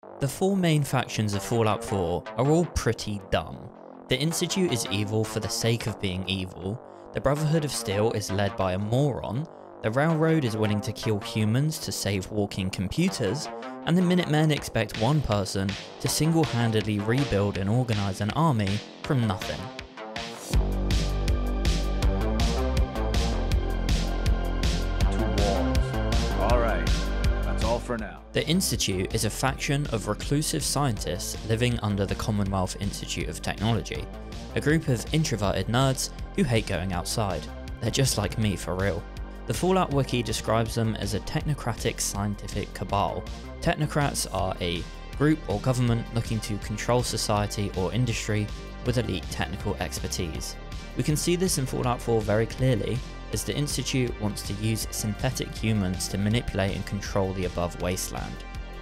The four main factions of Fallout 4 are all pretty dumb. The Institute is evil for the sake of being evil, the Brotherhood of Steel is led by a moron, the Railroad is willing to kill humans to save walking computers, and the Minutemen expect one person to single-handedly rebuild and organise an army from nothing. For now. The Institute is a faction of reclusive scientists living under the Commonwealth Institute of Technology, a group of introverted nerds who hate going outside. They're just like me for real. The Fallout Wiki describes them as a technocratic scientific cabal. Technocrats are a group or government looking to control society or industry with elite technical expertise. We can see this in Fallout 4 very clearly, as the Institute wants to use synthetic humans to manipulate and control the above wasteland.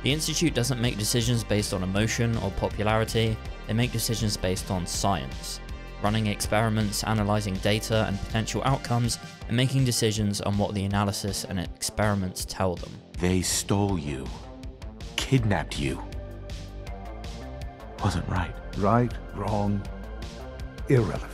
The Institute doesn't make decisions based on emotion or popularity, they make decisions based on science, running experiments, analysing data and potential outcomes, and making decisions on what the analysis and experiments tell them. They stole you, kidnapped you. Wasn't right. Right, wrong, irrelevant.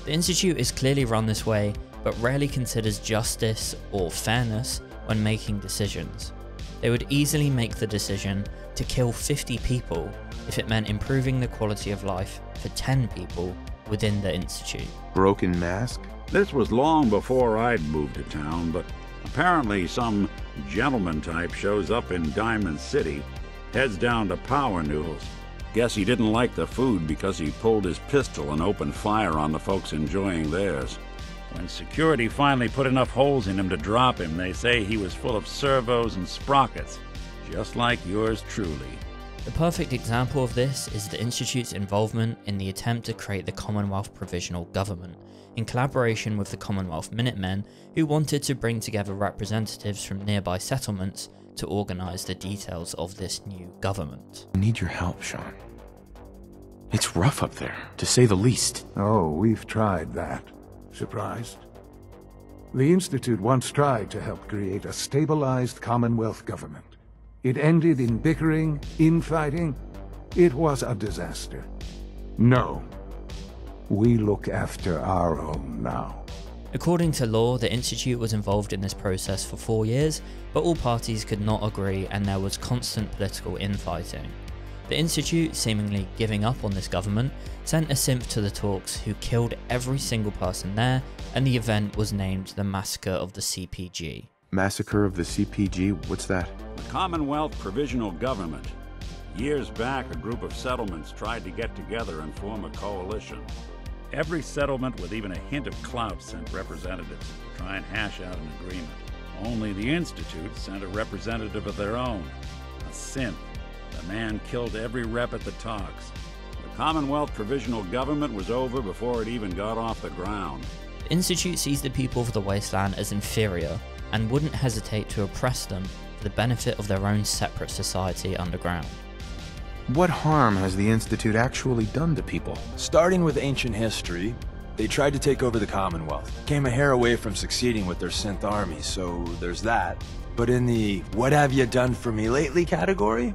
The Institute is clearly run this way, but rarely considers justice or fairness when making decisions. They would easily make the decision to kill 50 people if it meant improving the quality of life for 10 people within the Institute. Broken mask? This was long before I'd moved to town, but apparently some gentleman type shows up in Diamond City, heads down to Power Noodles. Guess he didn't like the food because he pulled his pistol and opened fire on the folks enjoying theirs. When security finally put enough holes in him to drop him, they say he was full of servos and sprockets, just like yours truly. The perfect example of this is the Institute's involvement in the attempt to create the Commonwealth Provisional Government, in collaboration with the Commonwealth Minutemen, who wanted to bring together representatives from nearby settlements to organise the details of this new government. I need your help, Sean. It's rough up there, to say the least. Oh, we've tried that. Surprised? The Institute once tried to help create a stabilized Commonwealth government. It ended in bickering, infighting. It was a disaster. No. We look after our own now. According to law, the Institute was involved in this process for 4 years, but all parties could not agree and there was constant political infighting. The Institute, seemingly giving up on this government, sent a synth to the talks who killed every single person there, and the event was named the Massacre of the CPG. Massacre of the CPG? What's that? The Commonwealth Provisional Government. Years back, a group of settlements tried to get together and form a coalition. Every settlement with even a hint of clout sent representatives to try and hash out an agreement. Only the Institute sent a representative of their own, a synth. The man killed every rep at the talks. The Commonwealth Provisional Government was over before it even got off the ground. The Institute sees the people of the Wasteland as inferior, and wouldn't hesitate to oppress them for the benefit of their own separate society underground. What harm has the Institute actually done to people? Starting with ancient history, they tried to take over the Commonwealth. Came a hair away from succeeding with their synth army, so there's that. But in the "what have you done for me lately" category,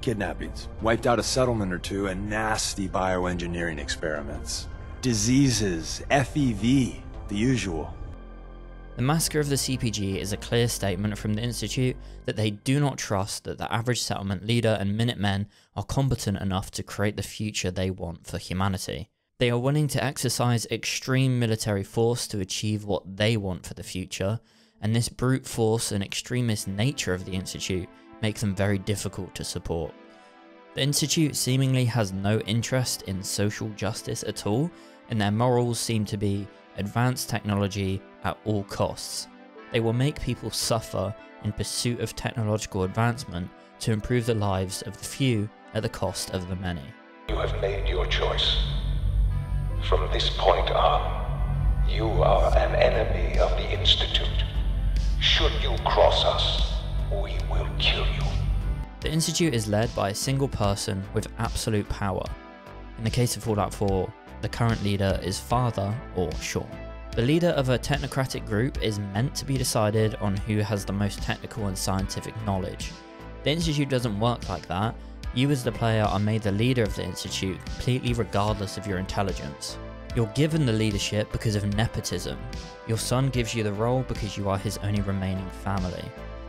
kidnappings. Wiped out a settlement or two and nasty bioengineering experiments. Diseases, FEV, the usual. The Massacre of the CPG is a clear statement from the Institute that they do not trust that the average settlement leader and Minutemen are competent enough to create the future they want for humanity. They are willing to exercise extreme military force to achieve what they want for the future, and this brute force and extremist nature of the Institute make them very difficult to support. The Institute seemingly has no interest in social justice at all, and their morals seem to be advanced technology at all costs. They will make people suffer in pursuit of technological advancement to improve the lives of the few at the cost of the many. You have made your choice. From this point on, you are an enemy of the Institute. Should you cross us, we will kill you. The Institute is led by a single person with absolute power. In the case of Fallout 4, the current leader is Father, or Sean. The leader of a technocratic group is meant to be decided on who has the most technical and scientific knowledge. The Institute doesn't work like that. You as the player are made the leader of the Institute completely regardless of your intelligence. You're given the leadership because of nepotism. Your son gives you the role because you are his only remaining family.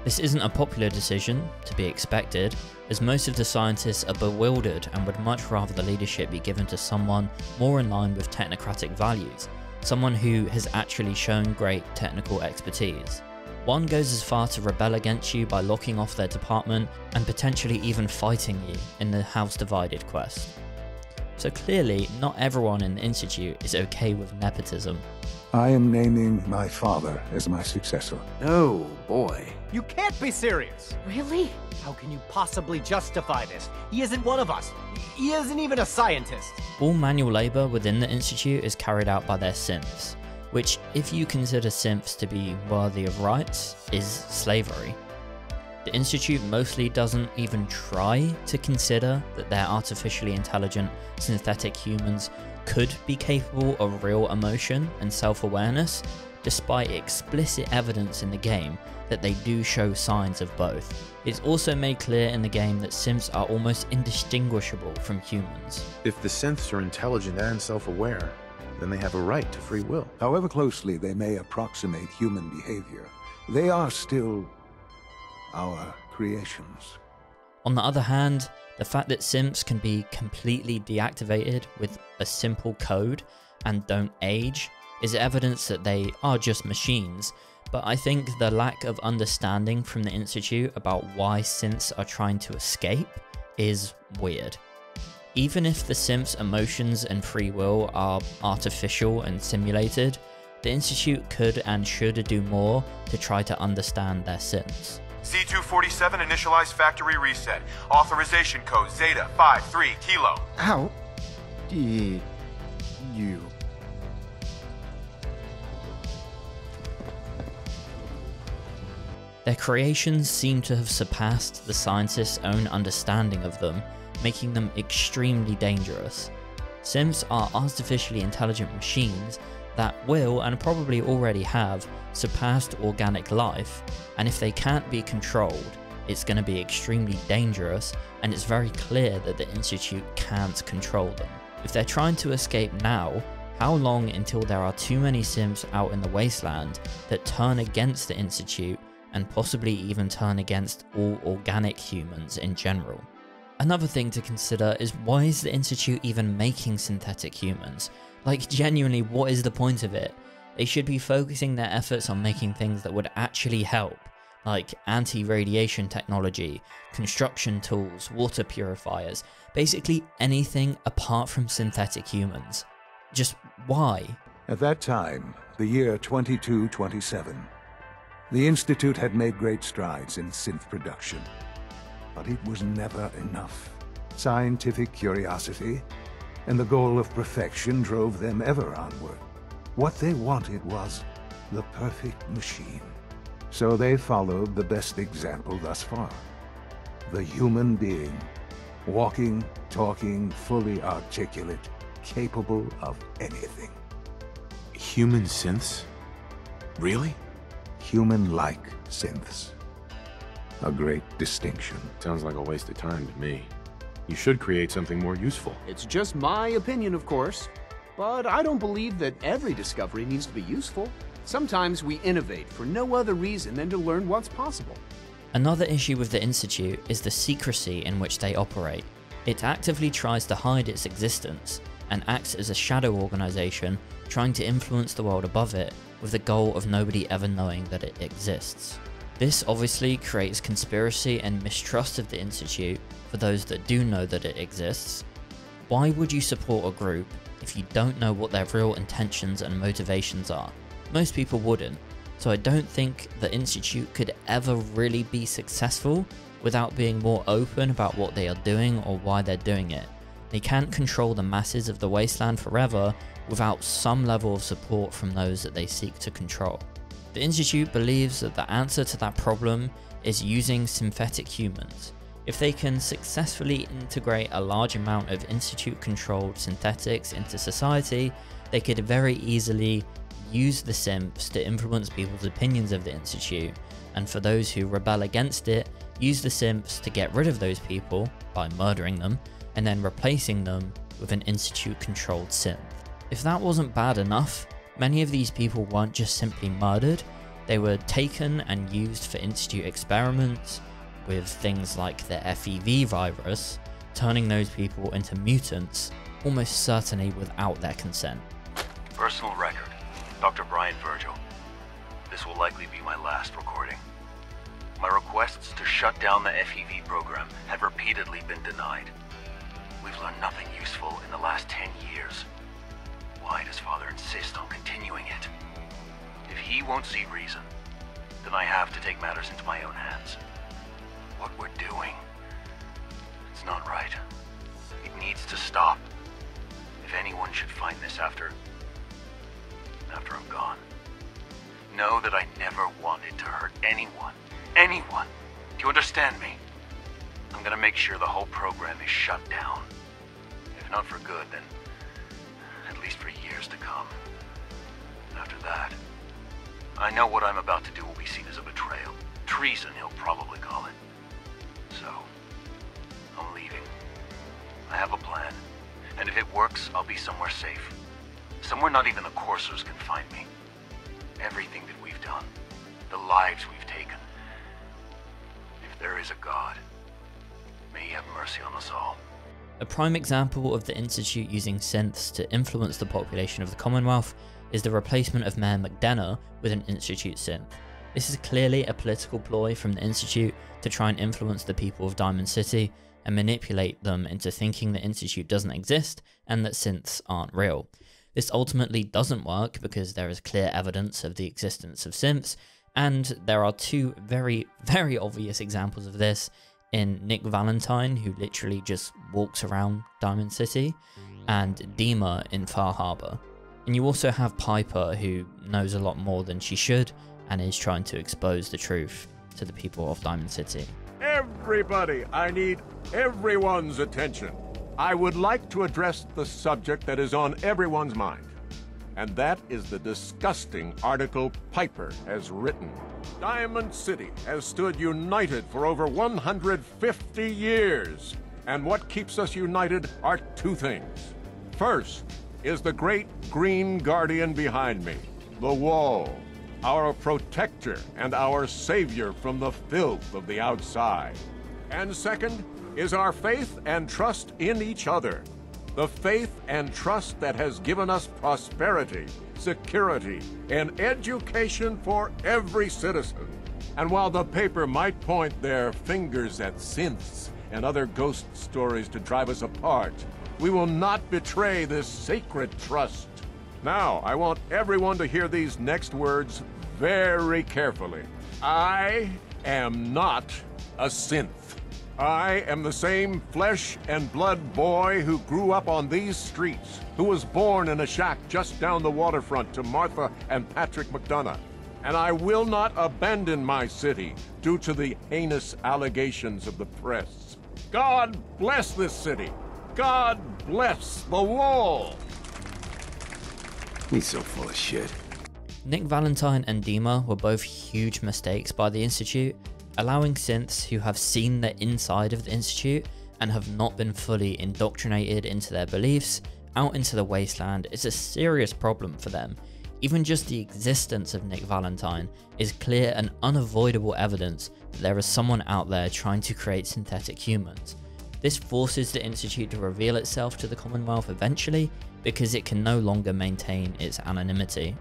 This isn't a popular decision, to be expected, as most of the scientists are bewildered and would much rather the leadership be given to someone more in line with technocratic values, someone who has actually shown great technical expertise. One goes as far to rebel against you by locking off their department and potentially even fighting you in the House Divided quest. So clearly, not everyone in the Institute is okay with nepotism. I am naming my father as my successor. Oh, boy. You can't be serious! Really? How can you possibly justify this? He isn't one of us. He isn't even a scientist. All manual labour within the Institute is carried out by their synths, which, if you consider synths to be worthy of rights, is slavery. The Institute mostly doesn't even try to consider that their artificially intelligent synthetic humans could be capable of real emotion and self-awareness, despite explicit evidence in the game that they do show signs of both. It's also made clear in the game that synths are almost indistinguishable from humans. If the synths are intelligent and self-aware, then they have a right to free will. However closely they may approximate human behavior, they are still our creations. On the other hand, the fact that synths can be completely deactivated with a simple code and don't age is evidence that they are just machines, but I think the lack of understanding from the Institute about why synths are trying to escape is weird. Even if the synths' emotions and free will are artificial and simulated, the Institute could and should do more to try to understand their synths. C-247 initialize factory reset. Authorization code Zeta 53 Kilo. How did you? Their creations seem to have surpassed the scientists' own understanding of them, making them extremely dangerous. Synths are artificially intelligent machines that will, and probably already have, surpassed organic life, and if they can't be controlled, it's going to be extremely dangerous, and it's very clear that the Institute can't control them. If they're trying to escape now, how long until there are too many synths out in the wasteland that turn against the Institute and possibly even turn against all organic humans in general? Another thing to consider is, why is the Institute even making synthetic humans? Like, genuinely, what is the point of it? They should be focusing their efforts on making things that would actually help, like anti-radiation technology, construction tools, water purifiers, basically anything apart from synthetic humans. Just why? At that time, the year 2227, the Institute had made great strides in synth production. But it was never enough. Scientific curiosity and the goal of perfection drove them ever onward. What they wanted was the perfect machine. So they followed the best example thus far. The human being. Walking, talking, fully articulate, capable of anything. Human synths? Really? Human-like synths. A great distinction. Sounds like a waste of time to me. You should create something more useful. It's just my opinion, of course. But I don't believe that every discovery needs to be useful. Sometimes we innovate for no other reason than to learn what's possible. Another issue with the Institute is the secrecy in which they operate. It actively tries to hide its existence and acts as a shadow organization trying to influence the world above it with the goal of nobody ever knowing that it exists. This obviously creates conspiracy and mistrust of the Institute for those that do know that it exists. Why would you support a group if you don't know what their real intentions and motivations are? Most people wouldn't, so I don't think the Institute could ever really be successful without being more open about what they are doing or why they're doing it. They can't control the masses of the wasteland forever without some level of support from those that they seek to control. The Institute believes that the answer to that problem is using synthetic humans. If they can successfully integrate a large amount of Institute-controlled synthetics into society, they could very easily use the synths to influence people's opinions of the Institute, and for those who rebel against it, use the synths to get rid of those people by murdering them, and then replacing them with an Institute-controlled synth. If that wasn't bad enough, many of these people weren't just simply murdered, they were taken and used for Institute experiments with things like the FEV virus, turning those people into mutants, almost certainly without their consent. Personal record, Dr. Brian Virgil. This will likely be my last recording. My requests to shut down the FEV program have repeatedly been denied. We've learned nothing useful in the last 10 years. Why does Father insist on continuing it? If he won't see reason, then I have to take matters into my own hands. What we're doing, it's not right. It needs to stop. If anyone should find this after I'm gone, know that I never wanted to hurt anyone. Anyone. Do you understand me? I'm gonna make sure the whole program is shut down. If not for good, then at least for years to come. After that, I know what I'm about to do will be seen as a betrayal. Treason, he'll probably call it. So, I'm leaving. I have a plan, and if it works, I'll be somewhere safe. Somewhere not even the Coursers can find me. Everything that we've done, the lives we've taken. If there is a God, may he have mercy on us all. A prime example of the Institute using synths to influence the population of the Commonwealth is the replacement of Mayor McDonough with an Institute synth. This is clearly a political ploy from the Institute to try and influence the people of Diamond City and manipulate them into thinking the Institute doesn't exist and that synths aren't real. This ultimately doesn't work because there is clear evidence of the existence of synths, and there are two very, very obvious examples of this in Nick Valentine, who literally just walks around Diamond City, and Dima in Far Harbor. And you also have Piper, who knows a lot more than she should and is trying to expose the truth to the people of Diamond City. Everybody, I need everyone's attention. I would like to address the subject that is on everyone's mind, and that is the disgusting article Piper has written. Diamond City has stood united for over 150 years, and what keeps us united are two things. First is the great green guardian behind me, the Wall, our protector and our savior from the filth of the outside. And second is our faith and trust in each other, the faith and trust that has given us prosperity, security, and education for every citizen. And while the paper might point their fingers at synths and other ghost stories to drive us apart, we will not betray this sacred trust. Now, I want everyone to hear these next words very carefully. I am not a synth. I am the same flesh and blood boy who grew up on these streets, who was born in a shack just down the waterfront to Martha and Patrick McDonough. And I will not abandon my city due to the heinous allegations of the press. God bless this city. God bless the Wall. He's so full of shit. Nick Valentine and Dima were both huge mistakes by the Institute. Allowing synths who have seen the inside of the Institute and have not been fully indoctrinated into their beliefs out into the wasteland is a serious problem for them. Even just the existence of Nick Valentine is clear and unavoidable evidence that there is someone out there trying to create synthetic humans. This forces the Institute to reveal itself to the Commonwealth eventually because it can no longer maintain its anonymity.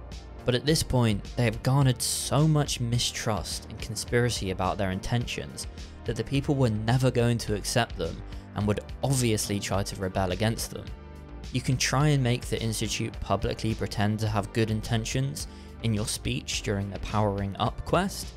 But at this point, they have garnered so much mistrust and conspiracy about their intentions that the people were never going to accept them and would obviously try to rebel against them. You can try and make the Institute publicly pretend to have good intentions in your speech during the Powering Up quest.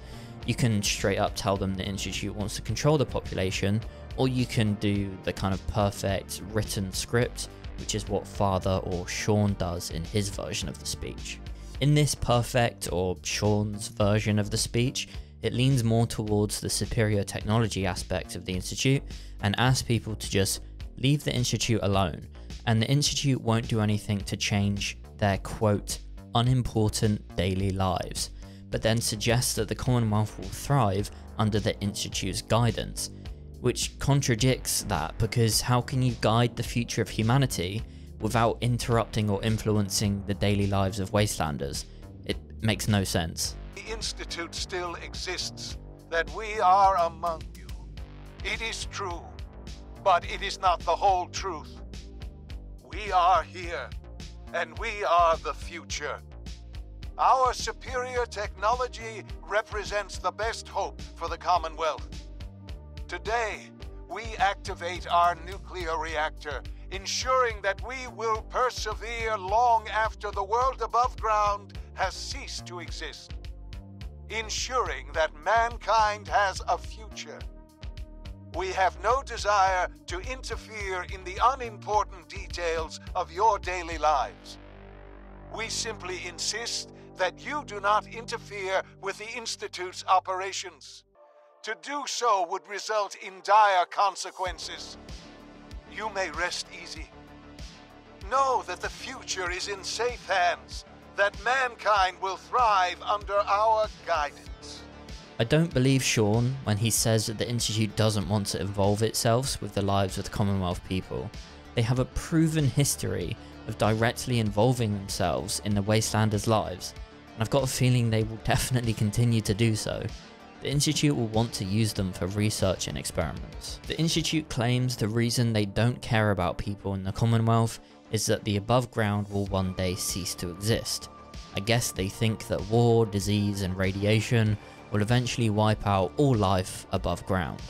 You can straight up tell them the Institute wants to control the population, or you can do the kind of perfect written script, which is what Father or Sean does in his version of the speech. In this perfect, or Sean's version of the speech, it leans more towards the superior technology aspect of the Institute and asks people to just leave the Institute alone, and the Institute won't do anything to change their, quote, unimportant daily lives, but then suggests that the Commonwealth will thrive under the Institute's guidance, which contradicts that, because how can you guide the future of humanity without interrupting or influencing the daily lives of Wastelanders? It makes no sense. The Institute still exists, that we are among you. It is true, but it is not the whole truth. We are here, and we are the future. Our superior technology represents the best hope for the Commonwealth. Today, we activate our nuclear reactor, ensuring that we will persevere long after the world above ground has ceased to exist. Ensuring that mankind has a future. We have no desire to interfere in the unimportant details of your daily lives. We simply insist that you do not interfere with the Institute's operations. To do so would result in dire consequences. You may rest easy. Know that the future is in safe hands, that mankind will thrive under our guidance. I don't believe Sean when he says that the Institute doesn't want to involve itself with the lives of the Commonwealth people. They have a proven history of directly involving themselves in the Wastelanders' lives, and I've got a feeling they will definitely continue to do so. The Institute will want to use them for research and experiments. The Institute claims the reason they don't care about people in the Commonwealth is that the above ground will one day cease to exist. I guess they think that war, disease and radiation will eventually wipe out all life above ground.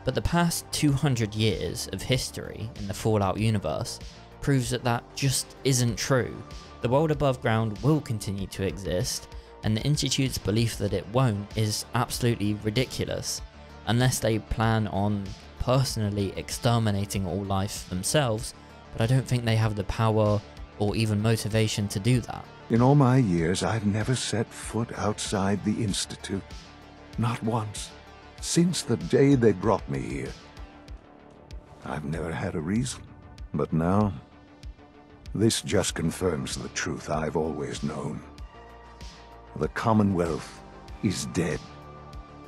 But the past 200 years of history in the Fallout universe proves that that just isn't true. The world above ground will continue to exist, and the Institute's belief that it won't is absolutely ridiculous, unless they plan on personally exterminating all life themselves, but I don't think they have the power or even motivation to do that. In all my years, I've never set foot outside the Institute. Not once. Since the day they brought me here. I've never had a reason. But now, this just confirms the truth I've always known. The Commonwealth is dead.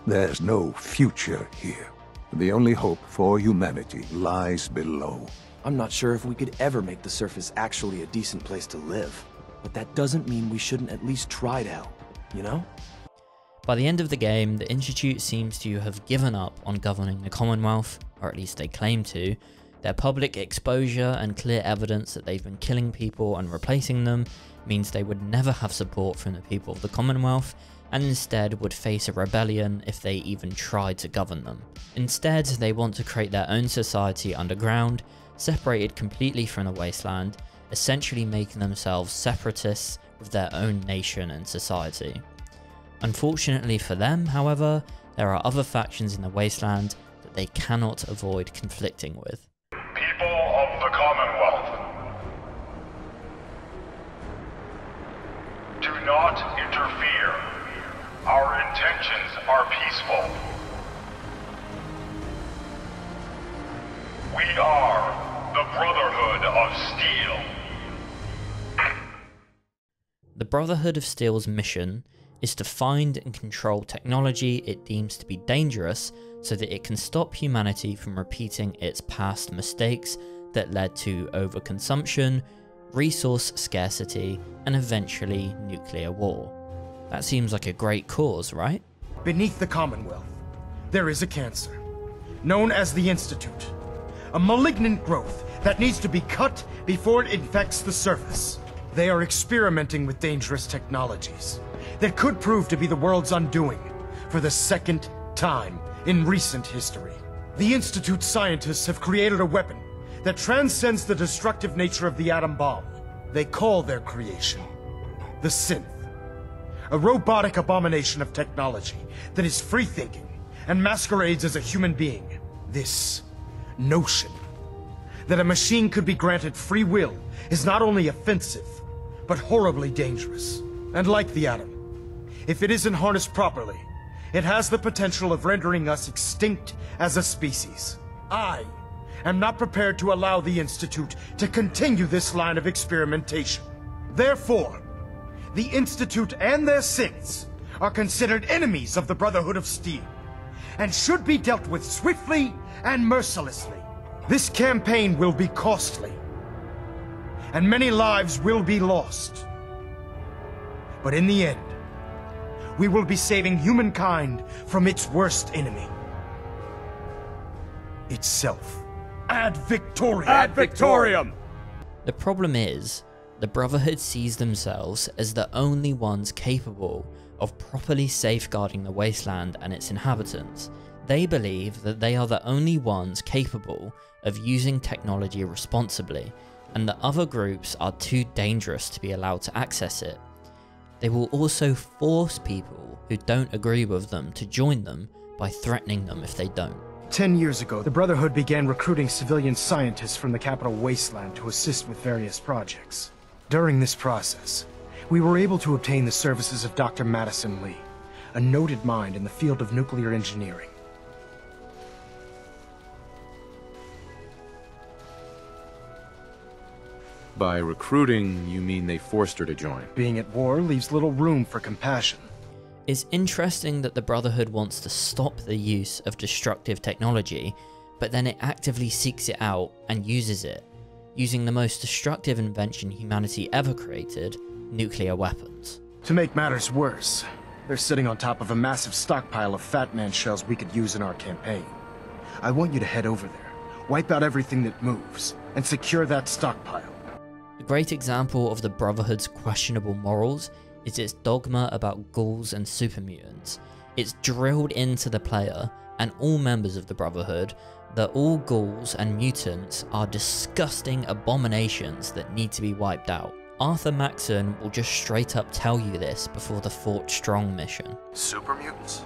There's no future here. The only hope for humanity lies below. I'm not sure if we could ever make the surface actually a decent place to live. But that doesn't mean we shouldn't at least try to help, you know? By the end of the game, the Institute seems to have given up on governing the Commonwealth, or at least they claim to. Their public exposure and clear evidence that they've been killing people and replacing them means they would never have support from the people of the Commonwealth, and instead would face a rebellion if they even tried to govern them. Instead, they want to create their own society underground, separated completely from the wasteland, essentially making themselves separatists with their own nation and society. Unfortunately for them, however, there are other factions in the wasteland that they cannot avoid conflicting with. People of the Commonwealth, do not interfere. Our intentions are peaceful. We are the Brotherhood of Steel. The Brotherhood of Steel's mission is to find and control technology it deems to be dangerous so that it can stop humanity from repeating its past mistakes that led to overconsumption, resource scarcity, and eventually nuclear war. That seems like a great cause, right? Beneath the Commonwealth, there is a cancer, known as the Institute. A malignant growth that needs to be cut before it infects the surface. They are experimenting with dangerous technologies that could prove to be the world's undoing for the second time in recent history. The Institute scientists have created a weapon that transcends the destructive nature of the atom bomb. They call their creation the Synth, a robotic abomination of technology that is free-thinking and masquerades as a human being. This notion that a machine could be granted free will is not only offensive, but horribly dangerous. And like the atom, if it isn't harnessed properly, it has the potential of rendering us extinct as a species. I am not prepared to allow the Institute to continue this line of experimentation. Therefore, the Institute and their synths are considered enemies of the Brotherhood of Steel. and should be dealt with swiftly and mercilessly. This campaign will be costly, and many lives will be lost. But in the end, we will be saving humankind from its worst enemy. Itself. Ad Victoriam! Ad Victoriam! The problem is, the Brotherhood sees themselves as the only ones capable of properly safeguarding the wasteland and its inhabitants. They believe that they are the only ones capable of using technology responsibly, and that other groups are too dangerous to be allowed to access it. They will also force people who don't agree with them to join them by threatening them if they don't. 10 years ago, the Brotherhood began recruiting civilian scientists from the capital wasteland to assist with various projects. During this process, we were able to obtain the services of Dr. Madison Li, a noted mind in the field of nuclear engineering. By recruiting, you mean they forced her to join? Being at war leaves little room for compassion. It's interesting that the Brotherhood wants to stop the use of destructive technology, but then it actively seeks it out and uses it, using the most destructive invention humanity ever created, nuclear weapons. To make matters worse, they're sitting on top of a massive stockpile of Fat Man shells we could use in our campaign. I want you to head over there, wipe out everything that moves, and secure that stockpile. A great example of the Brotherhood's questionable morals is its dogma about ghouls and supermutants. It's drilled into the player and all members of the Brotherhood that all ghouls and mutants are disgusting abominations that need to be wiped out. Arthur Maxson will just straight up tell you this before the Fort Strong mission. Super mutants?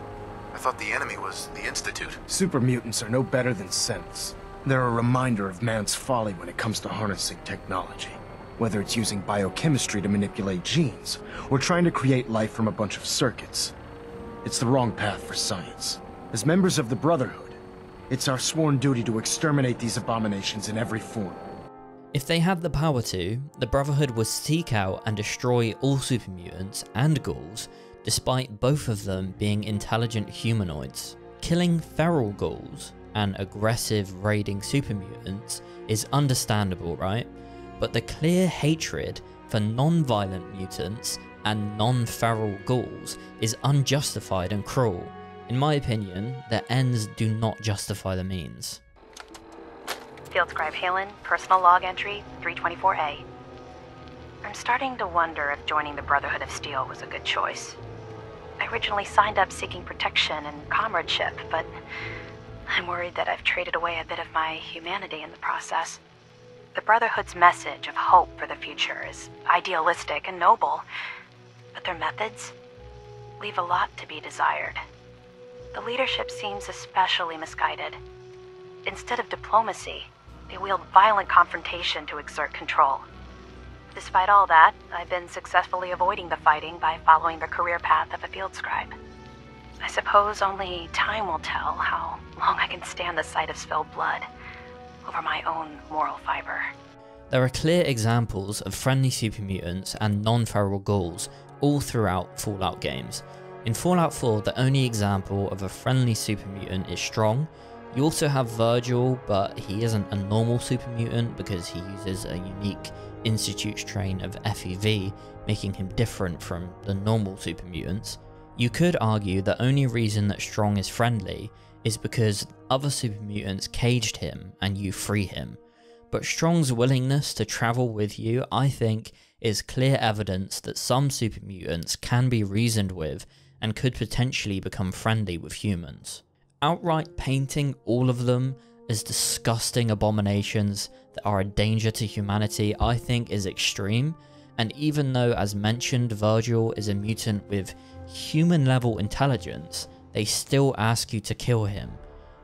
I thought the enemy was the Institute. Super mutants are no better than synths. They're a reminder of man's folly when it comes to harnessing technology. Whether it's using biochemistry to manipulate genes, or trying to create life from a bunch of circuits. It's the wrong path for science. As members of the Brotherhood, it's our sworn duty to exterminate these abominations in every form. If they had the power to, the Brotherhood would seek out and destroy all supermutants and ghouls, despite both of them being intelligent humanoids. Killing feral ghouls and aggressive raiding supermutants is understandable, right? But the clear hatred for non-violent mutants and non-feral ghouls is unjustified and cruel. In my opinion, the ends do not justify the means. Field Scribe Halen, personal log entry 324A. I'm starting to wonder if joining the Brotherhood of Steel was a good choice. I originally signed up seeking protection and comradeship, but I'm worried that I've traded away a bit of my humanity in the process. The Brotherhood's message of hope for the future is idealistic and noble, but their methods leave a lot to be desired. The leadership seems especially misguided. Instead of diplomacy, they wield violent confrontation to exert control. Despite all that, I've been successfully avoiding the fighting by following the career path of a field scribe. I suppose only time will tell how long I can stand the sight of spilled blood over my own moral fiber. There are clear examples of friendly supermutants and non-feral ghouls all throughout Fallout games. In Fallout 4, the only example of a friendly supermutant is Strong. You also have Virgil, but he isn't a normal supermutant because he uses a unique Institute strain of FEV, making him different from the normal supermutants. You could argue the only reason that Strong is friendly is because other supermutants caged him and you free him. But Strong's willingness to travel with you, I think, is clear evidence that some supermutants can be reasoned with and could potentially become friendly with humans. Outright painting all of them as disgusting abominations that are a danger to humanity, I think is extreme, and even though, as mentioned, Virgil is a mutant with human-level intelligence, they still ask you to kill him.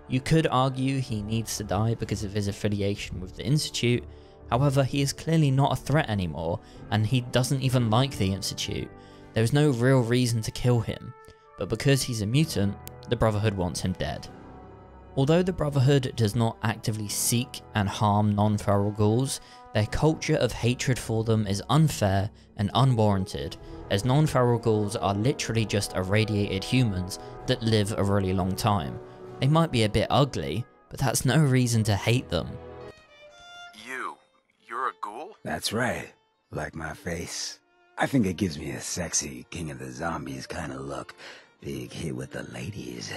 You could argue he needs to die because of his affiliation with the Institute, however he is clearly not a threat anymore, and he doesn't even like the Institute. There is no real reason to kill him, but because he's a mutant, the Brotherhood wants him dead. Although the Brotherhood does not actively seek and harm non-feral ghouls, their culture of hatred for them is unfair and unwarranted, as non-feral ghouls are literally just irradiated humans that live a really long time. They might be a bit ugly, but that's no reason to hate them. You're a ghoul? That's right. Like my face. I think it gives me a sexy King of the Zombies kind of look. Big hit with the ladies.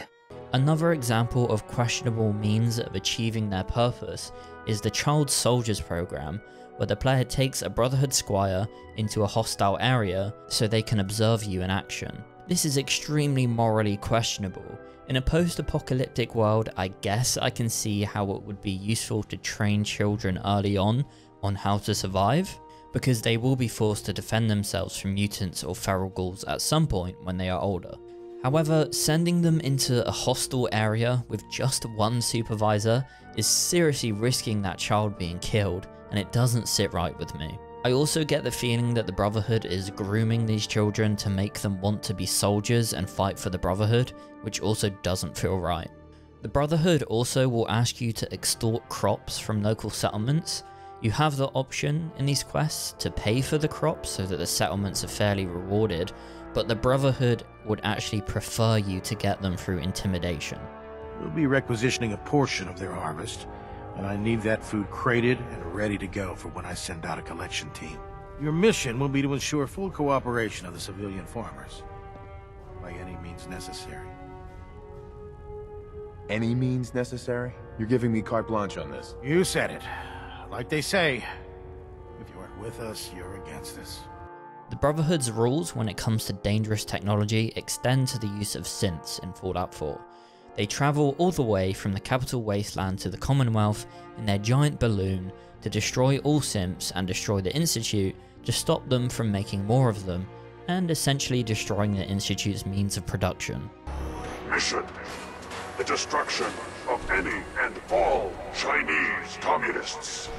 Another example of questionable means of achieving their purpose is the Child Soldiers program, where the player takes a Brotherhood squire into a hostile area so they can observe you in action. This is extremely morally questionable. In a post-apocalyptic world, I guess I can see how it would be useful to train children early on how to survive, because they will be forced to defend themselves from mutants or feral ghouls at some point when they are older. However, sending them into a hostile area with just one supervisor is seriously risking that child being killed, and it doesn't sit right with me. I also get the feeling that the Brotherhood is grooming these children to make them want to be soldiers and fight for the Brotherhood, which also doesn't feel right. The Brotherhood also will ask you to extort crops from local settlements. You have the option in these quests to pay for the crops so that the settlements are fairly rewarded, but the Brotherhood would actually prefer you to get them through intimidation. We'll be requisitioning a portion of their harvest, and I need that food crated and ready to go for when I send out a collection team. Your mission will be to ensure full cooperation of the civilian farmers, by any means necessary. Any means necessary? You're giving me carte blanche on this. You said it. Like they say, if you aren't with us, you're against us. The Brotherhood's rules when it comes to dangerous technology extend to the use of synths in Fallout 4. They travel all the way from the Capital Wasteland to the Commonwealth in their giant balloon to destroy all synths and destroy the Institute to stop them from making more of them, and essentially destroying the Institute's means of production. Mission: the destruction of any and all Chinese communists.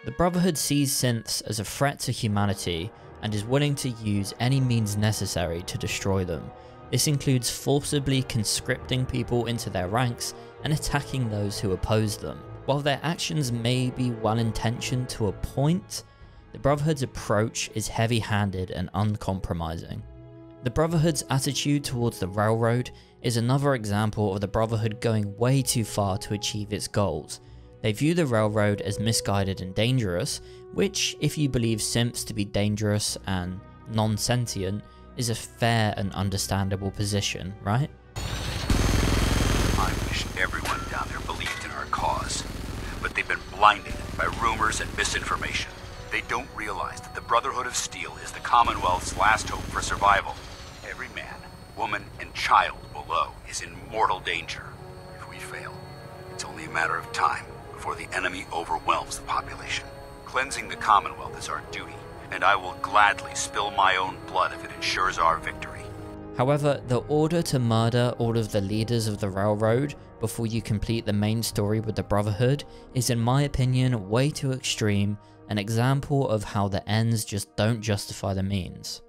The Brotherhood sees synths as a threat to humanity and is willing to use any means necessary to destroy them. This includes forcibly conscripting people into their ranks and attacking those who oppose them. While their actions may be well-intentioned to a point, the Brotherhood's approach is heavy-handed and uncompromising. The Brotherhood's attitude towards the Railroad is another example of the Brotherhood going way too far to achieve its goals. They view the Railroad as misguided and dangerous, which, if you believe synths to be dangerous and non-sentient, is a fair and understandable position, right? I wish everyone down there believed in our cause, but they've been blinded by rumors and misinformation. They don't realize that the Brotherhood of Steel is the Commonwealth's last hope for survival. Every man, woman, and child below is in mortal danger. If we fail, it's only a matter of time before the enemy overwhelms the population. Cleansing the Commonwealth is our duty, and I will gladly spill my own blood if it ensures our victory. However, the order to murder all of the leaders of the Railroad before you complete the main story with the Brotherhood is, in my opinion, way too extreme, an example of how the ends just don't justify the means.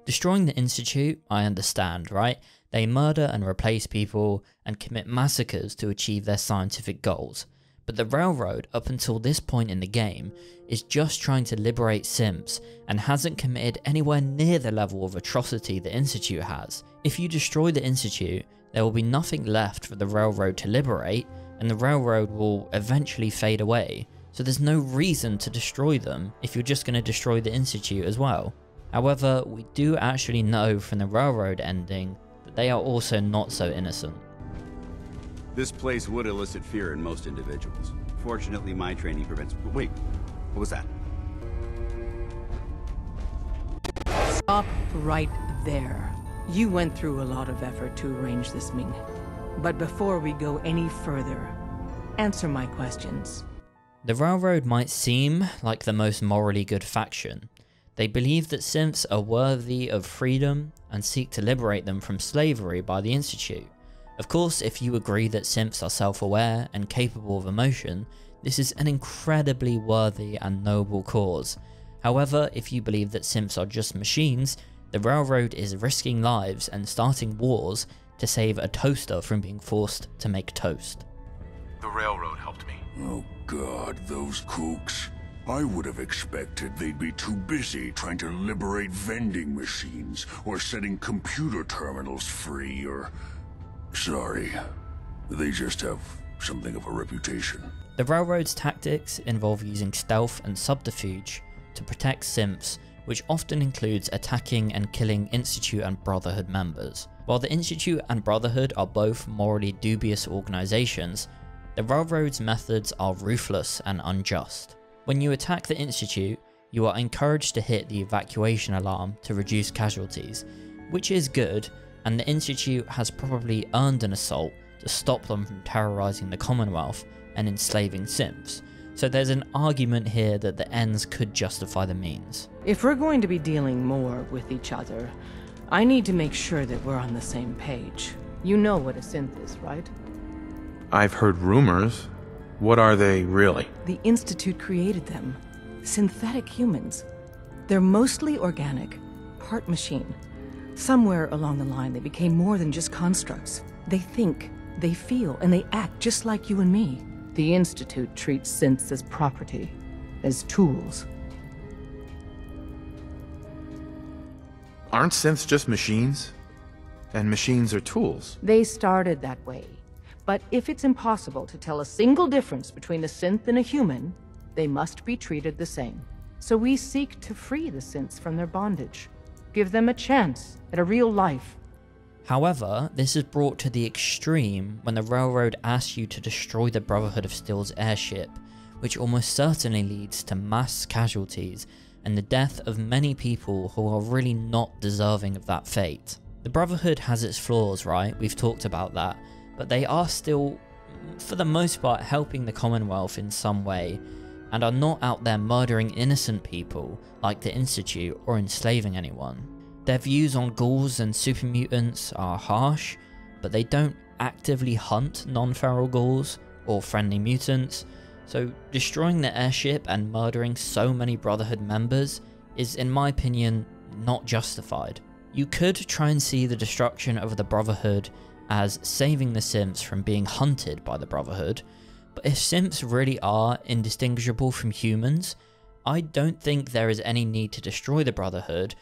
Destroying the Institute, I understand, right? They murder and replace people and commit massacres to achieve their scientific goals. But the Railroad, up until this point in the game, is just trying to liberate synths and hasn't committed anywhere near the level of atrocity the Institute has. If you destroy the Institute, there will be nothing left for the Railroad to liberate, and the Railroad will eventually fade away. So there's no reason to destroy them if you're just going to destroy the Institute as well. However, we do actually know from the Railroad ending that they are also not so innocent. This place would elicit fear in most individuals. Fortunately, my training prevents... Wait, what was that? Stop right there. You went through a lot of effort to arrange this meeting. But before we go any further, answer my questions. The Railroad might seem like the most morally good faction. They believe that synths are worthy of freedom and seek to liberate them from slavery by the Institute. Of course, if you agree that synths are self-aware and capable of emotion, this is an incredibly worthy and noble cause. However, if you believe that synths are just machines, the Railroad is risking lives and starting wars to save a toaster from being forced to make toast. The Railroad helped me. Oh God, those kooks. I would have expected they'd be too busy trying to liberate vending machines or setting computer terminals free or... Sorry. They just have something of a reputation. The Railroad's tactics involve using stealth and subterfuge to protect synths, which often includes attacking and killing Institute and Brotherhood members. While the Institute and Brotherhood are both morally dubious organizations, the Railroad's methods are ruthless and unjust. When you attack the Institute, you are encouraged to hit the evacuation alarm to reduce casualties, which is good, and the Institute has probably earned an assault to stop them from terrorizing the Commonwealth and enslaving synths. So there's an argument here that the ends could justify the means. If we're going to be dealing more with each other, I need to make sure that we're on the same page. You know what a synth is, right? I've heard rumors. What are they really? The Institute created them. Synthetic humans. They're mostly organic, part machine. Somewhere along the line, they became more than just constructs. They think, they feel, and they act just like you and me. The Institute treats synths as property, as tools. Aren't synths just machines? And machines are tools. They started that way. But if it's impossible to tell a single difference between a synth and a human, they must be treated the same. So we seek to free the synths from their bondage. Give them a chance at a real life. However, this is brought to the extreme when the Railroad asks you to destroy the Brotherhood of Steel's airship, which almost certainly leads to mass casualties and the death of many people who are really not deserving of that fate. The Brotherhood has its flaws, right? We've talked about that, but they are still, for the most part, helping the Commonwealth in some way, and are not out there murdering innocent people like the Institute or enslaving anyone. Their views on ghouls and super mutants are harsh, but they don't actively hunt non-feral ghouls or friendly mutants, so destroying the airship and murdering so many Brotherhood members is, in my opinion, not justified. You could try and see the destruction of the Brotherhood as saving the synths from being hunted by the Brotherhood, but if synths really are indistinguishable from humans, I don't think there is any need to destroy the Brotherhood,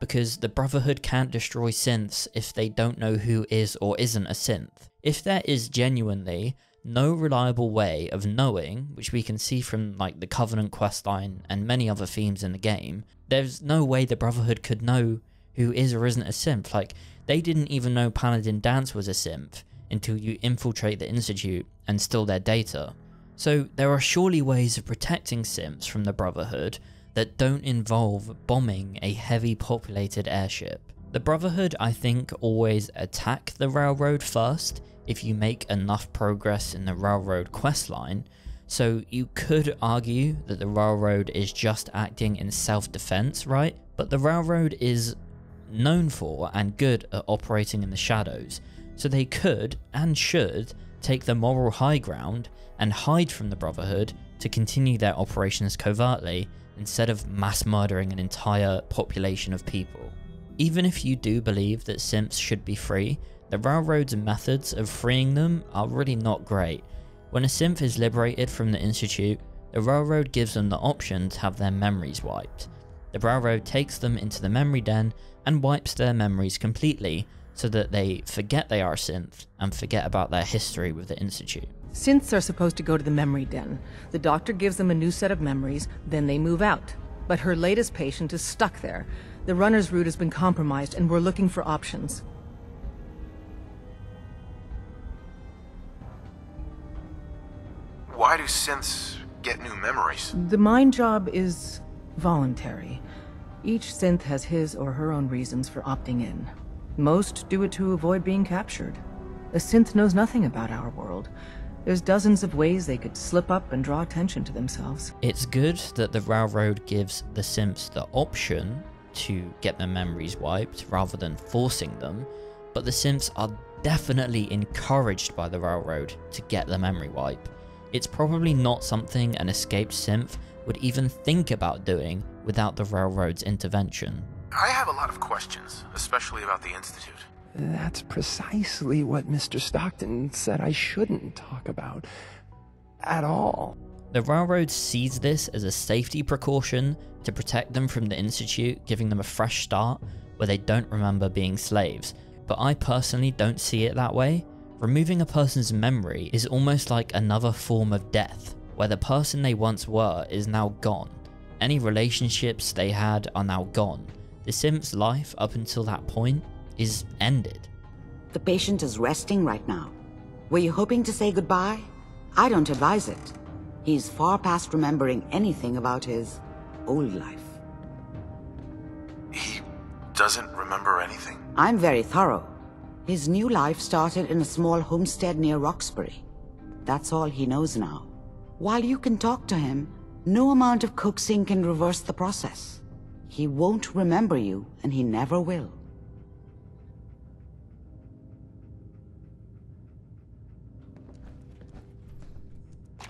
because the Brotherhood can't destroy synths if they don't know who is or isn't a synth. If there is genuinely no reliable way of knowing, which we can see from like the Covenant questline and many other themes in the game, there's no way the Brotherhood could know who is or isn't a synth. Like, they didn't even know Paladin Danse was a synth until you infiltrate the Institute and steal their data. So there are surely ways of protecting synths from the Brotherhood that don't involve bombing a heavy populated airship. The Brotherhood, I think, always attack the Railroad first if you make enough progress in the Railroad questline, so you could argue that the Railroad is just acting in self-defense, right? But the Railroad is known for and good at operating in the shadows, so they could and should take the moral high ground and hide from the Brotherhood to continue their operations covertly instead of mass murdering an entire population of people. Even if you do believe that synths should be free, the Railroad's methods of freeing them are really not great. When a synth is liberated from the Institute, the Railroad gives them the option to have their memories wiped. The Railroad takes them into the memory den and wipes their memories completely so that they forget they are a synth and forget about their history with the Institute. Synths are supposed to go to the memory den. The doctor gives them a new set of memories, then they move out. But her latest patient is stuck there. The runner's route has been compromised and we're looking for options. Why do synths get new memories? The mind job is voluntary. Each synth has his or her own reasons for opting in. Most do it to avoid being captured. A synth knows nothing about our world. There's dozens of ways they could slip up and draw attention to themselves. It's good that the Railroad gives the synths the option to get their memories wiped rather than forcing them, but the synths are definitely encouraged by the Railroad to get the memory wipe. It's probably not something an escaped synth would even think about doing without the Railroad's intervention. I have a lot of questions, especially about the Institute. That's precisely what Mr. Stockton said I shouldn't talk about. At all. The Railroad sees this as a safety precaution to protect them from the Institute, giving them a fresh start where they don't remember being slaves. But I personally don't see it that way. Removing a person's memory is almost like another form of death, where the person they once were is now gone. Any relationships they had are now gone. The simp's life up until that point is ended. The patient is resting right now. Were you hoping to say goodbye? I don't advise it. He's far past remembering anything about his old life. He doesn't remember anything? I'm very thorough. His new life started in a small homestead near Roxbury. That's all he knows now. While you can talk to him, no amount of coaxing can reverse the process. He won't remember you, and he never will.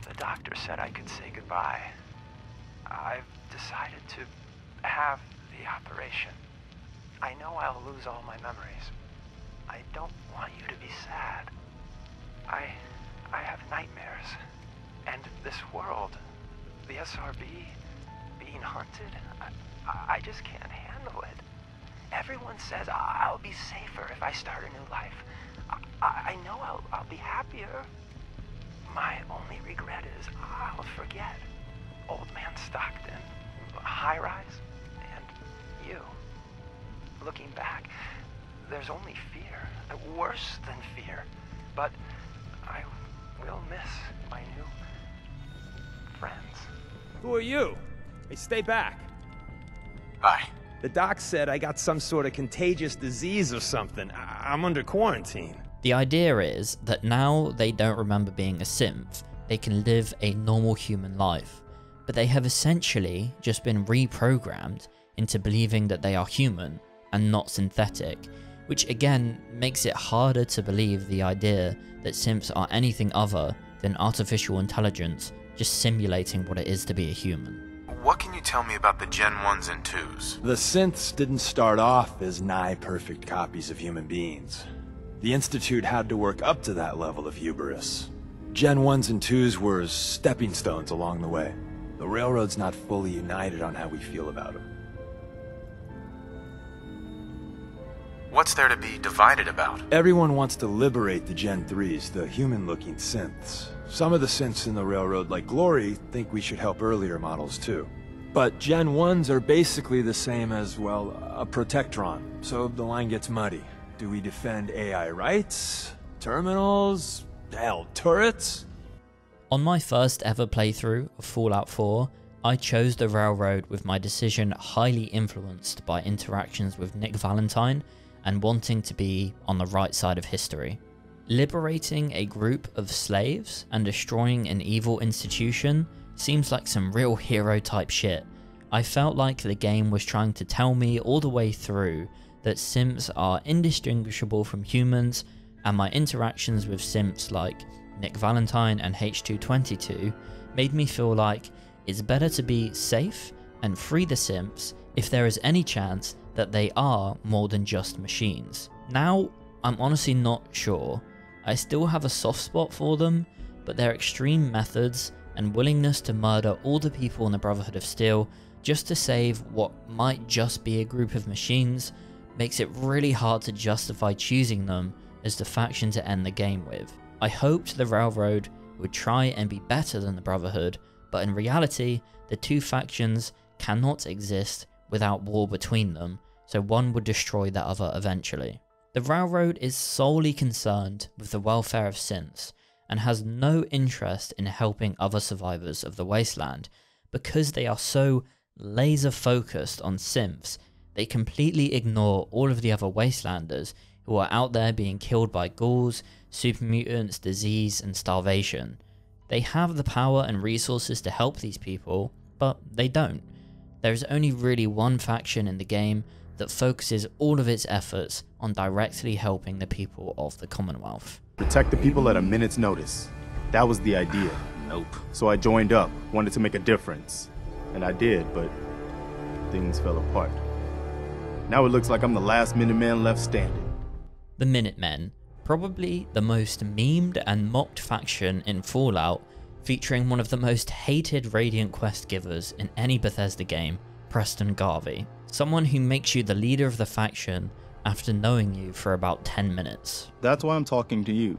The doctor said I could say goodbye. I've decided to have the operation. I know I'll lose all my memories. I don't want you to be sad. I have nightmares. And this world, the SRB, being hunted, I just can't handle it. Everyone says I'll be safer if I start a new life. I know I'll be happier. My only regret is I'll forget Old Man Stockton, High Rise, and you. Looking back, there's only fear, worse than fear. But I will miss my new friends. Who are you? Hey, stay back. Hi. The doc said I got some sort of contagious disease or something. I'm under quarantine. The idea is that now they don't remember being a synth, they can live a normal human life, but they have essentially just been reprogrammed into believing that they are human and not synthetic, which again makes it harder to believe the idea that synths are anything other than artificial intelligence just simulating what it is to be a human. What can you tell me about the Gen 1s and 2s? The synths didn't start off as nigh-perfect copies of human beings. The Institute had to work up to that level of hubris. Gen 1s and 2s were stepping stones along the way. The Railroad's not fully united on how we feel about them. What's there to be divided about? Everyone wants to liberate the Gen 3s, the human-looking synths. Some of the synths in the Railroad, like Glory, think we should help earlier models too. But Gen 1s are basically the same as, well, a Protectron, so the line gets muddy. Do we defend AI rights? Terminals? Hell, turrets? On my first ever playthrough of Fallout 4, I chose the Railroad with my decision highly influenced by interactions with Nick Valentine and wanting to be on the right side of history. Liberating a group of slaves and destroying an evil institution seems like some real hero type shit. I felt like the game was trying to tell me all the way through that synths are indistinguishable from humans, and my interactions with synths like Nick Valentine and H222 made me feel like it's better to be safe and free the synths if there is any chance that they are more than just machines. Now, I'm honestly not sure. I still have a soft spot for them, but their extreme methods and willingness to murder all the people in the Brotherhood of Steel just to save what might just be a group of machines makes it really hard to justify choosing them as the faction to end the game with. I hoped the Railroad would try and be better than the Brotherhood, but in reality, the two factions cannot exist without war between them, so one would destroy the other eventually. The Railroad is solely concerned with the welfare of synths, and has no interest in helping other survivors of the Wasteland. Because they are so laser focused on synths, they completely ignore all of the other Wastelanders who are out there being killed by ghouls, super mutants, disease, and starvation. They have the power and resources to help these people, but they don't. There is only really one faction in the game that focuses all of its efforts on directly helping the people of the Commonwealth. Protect the people at a minute's notice. That was the idea. Nope. So I joined up, wanted to make a difference. And I did, but things fell apart. Now it looks like I'm the last Minuteman left standing. The Minutemen, probably the most memed and mocked faction in Fallout, featuring one of the most hated Radiant quest givers in any Bethesda game, Preston Garvey. Someone who makes you the leader of the faction after knowing you for about 10 minutes. That's why I'm talking to you.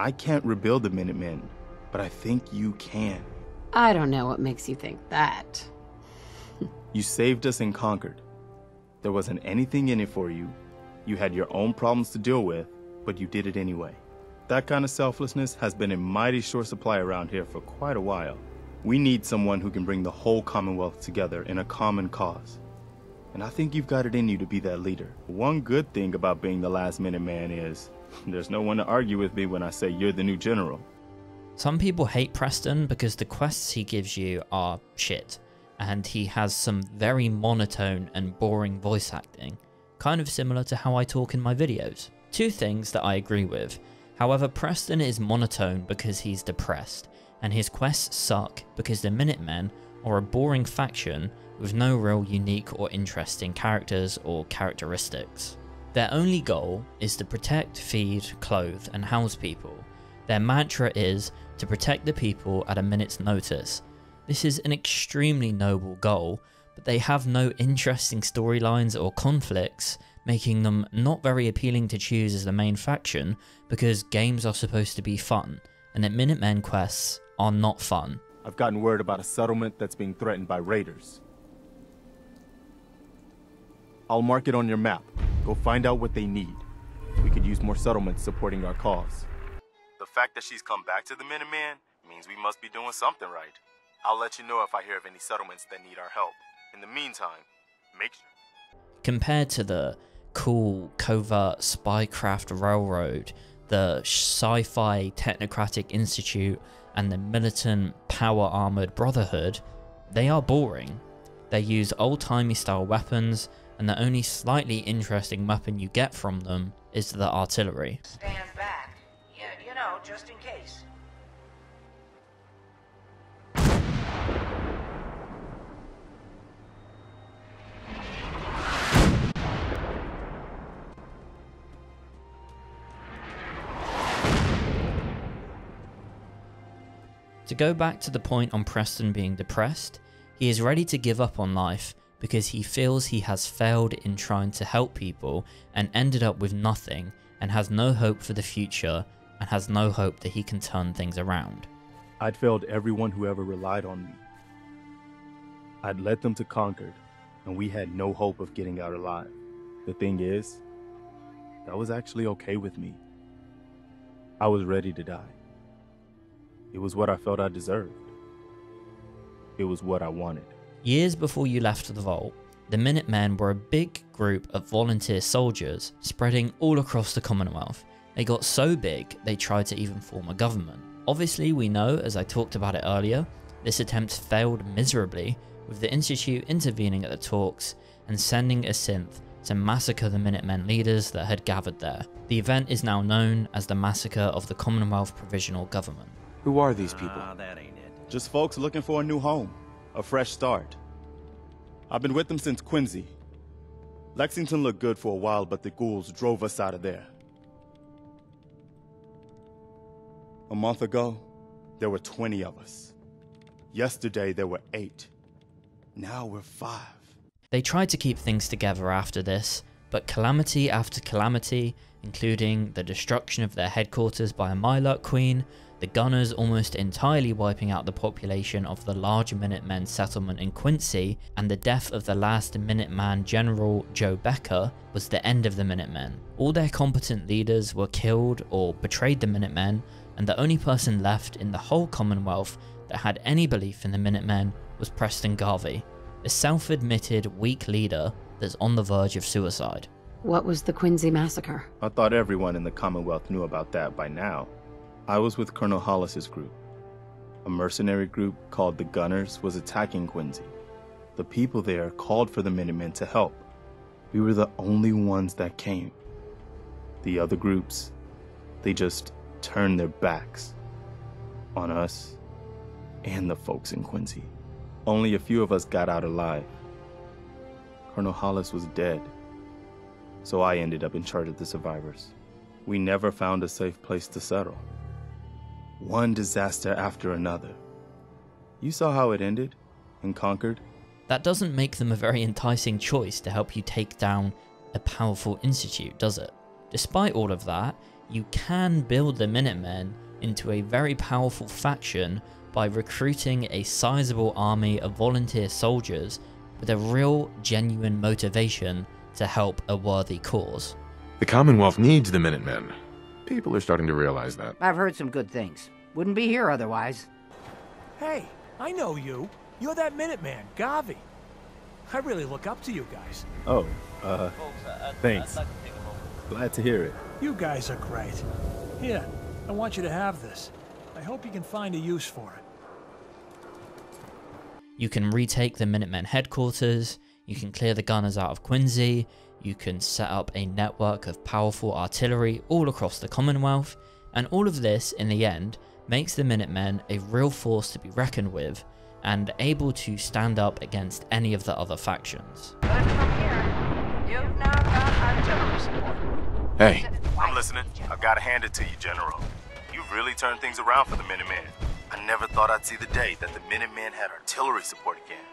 I can't rebuild the Minutemen, but I think you can. I don't know what makes you think that. You saved us and conquered. There wasn't anything in it for you. You had your own problems to deal with, but you did it anyway. That kind of selflessness has been in mighty short supply around here for quite a while. We need someone who can bring the whole Commonwealth together in a common cause. And I think you've got it in you to be that leader. One good thing about being the last Minuteman is there's no one to argue with me when I say you're the new general. Some people hate Preston because the quests he gives you are shit, and he has some very monotone and boring voice acting, kind of similar to how I talk in my videos. Two things that I agree with. However, Preston is monotone because he's depressed, and his quests suck because the Minutemen are a boring faction with no real unique or interesting characters or characteristics. Their only goal is to protect, feed, clothe, and house people. Their mantra is to protect the people at a minute's notice. This is an extremely noble goal, but they have no interesting storylines or conflicts, making them not very appealing to choose as the main faction because games are supposed to be fun, and that Minutemen quests are not fun. I've gotten word about a settlement that's being threatened by raiders. I'll mark it on your map. Go find out what they need. We could use more settlements supporting our cause. The fact that she's come back to the Minutemen means we must be doing something right. I'll let you know if I hear of any settlements that need our help. In the meantime, make sure... Compared to the cool, covert spycraft railroad, the sci-fi technocratic institute, and the militant, power-armored brotherhood, they are boring. They use old-timey style weapons, and the only slightly interesting weapon you get from them is the artillery. Stand back. You know, just in case. To go back to the point on Preston being depressed, he is ready to give up on life because he feels he has failed in trying to help people and ended up with nothing and has no hope for the future and has no hope that he can turn things around. I'd failed everyone who ever relied on me. I'd led them to Concord, and we had no hope of getting out alive. The thing is, that was actually okay with me. I was ready to die. It was what I felt I deserved. It was what I wanted. Years before you left the Vault, the Minutemen were a big group of volunteer soldiers spreading all across the Commonwealth. They got so big, they tried to even form a government. Obviously, we know, as I talked about it earlier, this attempt failed miserably, with the Institute intervening at the talks and sending a synth to massacre the Minutemen leaders that had gathered there. The event is now known as the Massacre of the Commonwealth Provisional Government. Who are these people? That ain't it. Just folks looking for a new home, a fresh start. I've been with them since Quincy. Lexington looked good for a while, but the ghouls drove us out of there. A month ago, there were 20 of us. Yesterday, there were 8. Now we're 5. They tried to keep things together after this, but calamity after calamity, including the destruction of their headquarters by a Mylark Queen, the Gunners almost entirely wiping out the population of the large Minutemen settlement in Quincy, and the death of the last Minuteman General Joe Becker was the end of the Minutemen. All their competent leaders were killed or betrayed the Minutemen, and the only person left in the whole Commonwealth that had any belief in the Minutemen was Preston Garvey, a self-admitted weak leader that's on the verge of suicide. What was the Quincy massacre? I thought everyone in the Commonwealth knew about that by now. I was with Colonel Hollis's group. A mercenary group called the Gunners was attacking Quincy. The people there called for the Minutemen to help. We were the only ones that came. The other groups, they just turned their backs on us and the folks in Quincy. Only a few of us got out alive. Colonel Hollis was dead, so I ended up in charge of the survivors. We never found a safe place to settle. One disaster after another. You saw how it ended in Concord? That doesn't make them a very enticing choice to help you take down a powerful institute, does it? Despite all of that, you can build the Minutemen into a very powerful faction by recruiting a sizable army of volunteer soldiers with a real, genuine motivation to help a worthy cause. The Commonwealth needs the Minutemen. People are starting to realize that. I've heard some good things. Wouldn't be here otherwise. Hey, I know you. You're that Minuteman, Gavi. I really look up to you guys. Oh, thanks. Glad to hear it. You guys are great. Here, I want you to have this. I hope you can find a use for it. You can retake the Minutemen headquarters, you can clear the gunners out of Quincy, you can set up a network of powerful artillery all across the Commonwealth, and all of this, in the end, makes the Minutemen a real force to be reckoned with, and able to stand up against any of the other factions. But from here, you've now got artillery support. Hey. I'm listening. I've got to hand it to you, General. You've really turned things around for the Minutemen. I never thought I'd see the day that the Minutemen had artillery support again.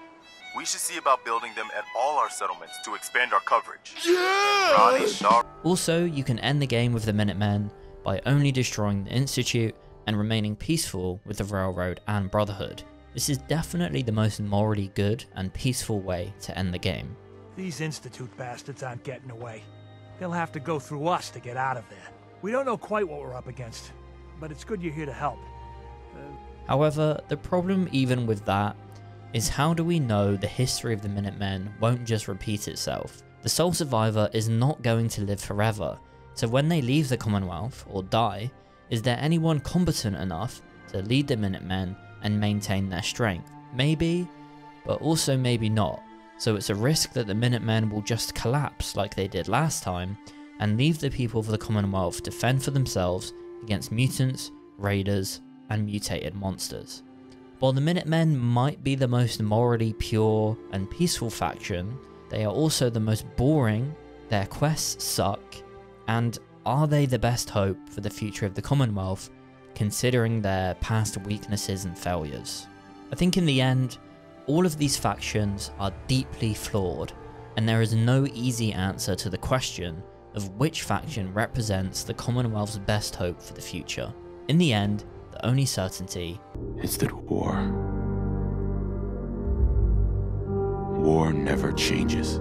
We should see about building them at all our settlements to expand our coverage. Yeah! Also, you can end the game with the Minutemen by only destroying the Institute and remaining peaceful with the Railroad and Brotherhood. This is definitely the most morally good and peaceful way to end the game. These Institute bastards aren't getting away. They'll have to go through us to get out of there. We don't know quite what we're up against, but it's good you're here to help. However, the problem even with that is how do we know the history of the Minutemen won't just repeat itself? The sole survivor is not going to live forever, so when they leave the Commonwealth or die, is there anyone competent enough to lead the Minutemen and maintain their strength? Maybe, but also maybe not. So it's a risk that the Minutemen will just collapse like they did last time and leave the people of the Commonwealth to fend for themselves against mutants, raiders, and mutated monsters. While the Minutemen might be the most morally pure and peaceful faction, they are also the most boring, their quests suck, and are they the best hope for the future of the Commonwealth, considering their past weaknesses and failures? I think in the end, all of these factions are deeply flawed, and there is no easy answer to the question of which faction represents the Commonwealth's best hope for the future. In the end, the only certainty is that war never changes.